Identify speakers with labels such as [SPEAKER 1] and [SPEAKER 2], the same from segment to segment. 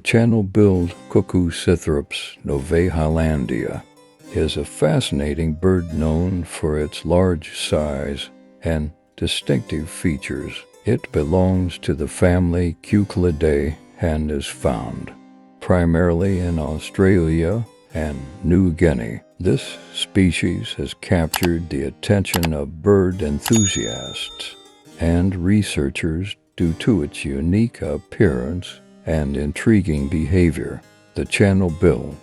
[SPEAKER 1] channel-billed Cuckoo novaehollandia is a fascinating bird known for its large size and distinctive features. It belongs to the family Cuckoo and is found primarily in Australia and New Guinea. This species has captured the attention of bird enthusiasts and researchers due to its unique appearance and intriguing behavior. The channel-billed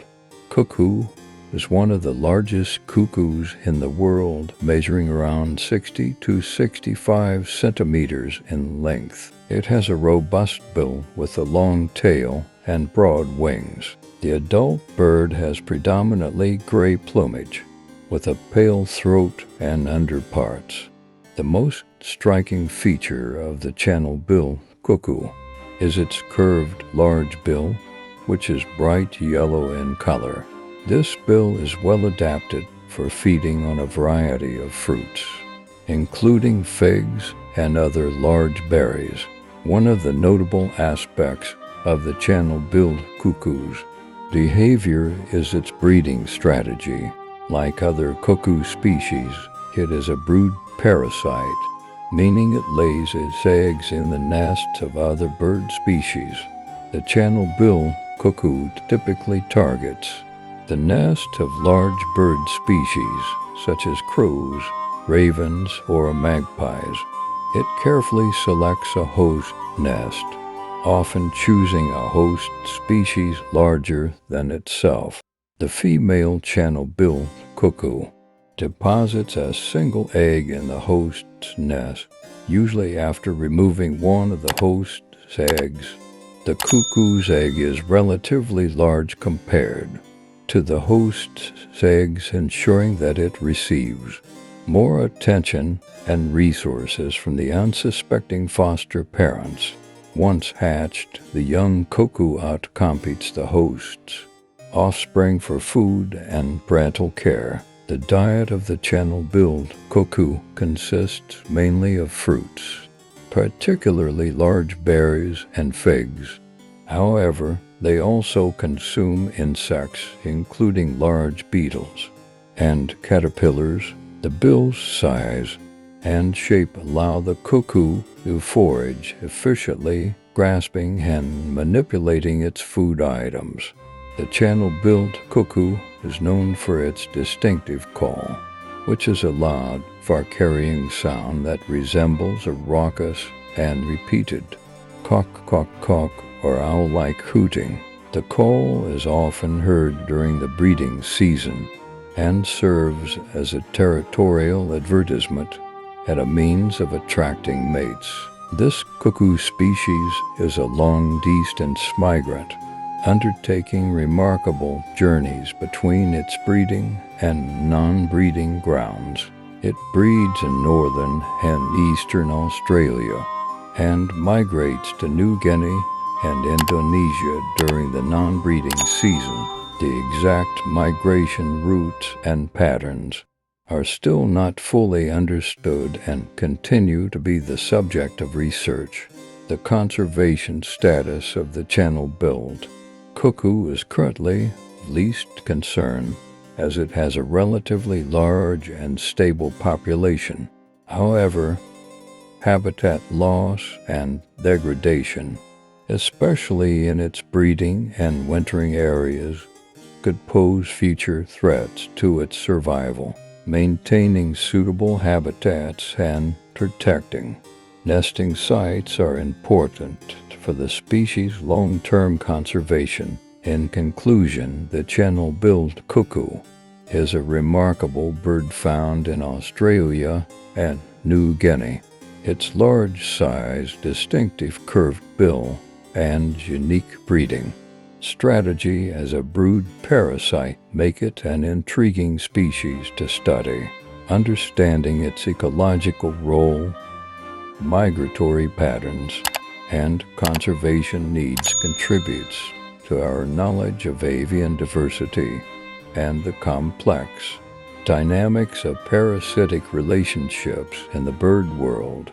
[SPEAKER 1] cuckoo is one of the largest cuckoos in the world, measuring around 60 to 65 centimeters in length. It has a robust bill with a long tail and broad wings. The adult bird has predominantly gray plumage, with a pale throat and underparts. The most striking feature of the channel-billed cuckoo is its curved large bill, which is bright yellow in color. This bill is well adapted for feeding on a variety of fruits, including figs and other large berries. One of the notable aspects of the channel-billed cuckoo's behavior is its breeding strategy. Like other cuckoo species, it is a brood parasite, meaning it lays its eggs in the nests of other bird species. The channel-billed cuckoo typically targets the nest of large bird species, such as crows, ravens, or magpies. It carefully selects a host nest, often choosing a host species larger than itself. The female channel-billed cuckoo deposits a single egg in the host's nest, usually after removing one of the host's eggs. The cuckoo's egg is relatively large compared to the host's eggs, ensuring that it receives more attention and resources from the unsuspecting foster parents. Once hatched, the young cuckoo outcompetes the host's offspring for food and parental care. The diet of the channel-billed cuckoo consists mainly of fruits, particularly large berries and figs. However, they also consume insects, including large beetles and caterpillars. The bill's size and shape allow the cuckoo to forage efficiently, grasping and manipulating its food items. The channel-billed cuckoo is known for its distinctive call, which is a loud, far-carrying sound that resembles a raucous and repeated cock-cock-cock or owl-like hooting. The call is often heard during the breeding season and serves as a territorial advertisement and a means of attracting mates. This cuckoo species is a long-distance migrant, undertaking remarkable journeys between its breeding and non-breeding grounds. It breeds in northern and eastern Australia and migrates to New Guinea and Indonesia during the non-breeding season. The exact migration routes and patterns are still not fully understood and continue to be the subject of research. The conservation status of the channel-billed cuckoo is currently of least concern, as it has a relatively large and stable population. However, habitat loss and degradation, especially in its breeding and wintering areas, could pose future threats to its survival. Maintaining suitable habitats and protecting nesting sites are important for the species' long-term conservation. In conclusion, the channel-billed cuckoo is a remarkable bird found in Australia and New Guinea. Its large size, distinctive curved bill, and unique breeding strategy as a brood parasite make it an intriguing species to study. Understanding its ecological role, migratory patterns, and conservation needs contributes to our knowledge of avian diversity and the complex dynamics of parasitic relationships in the bird world.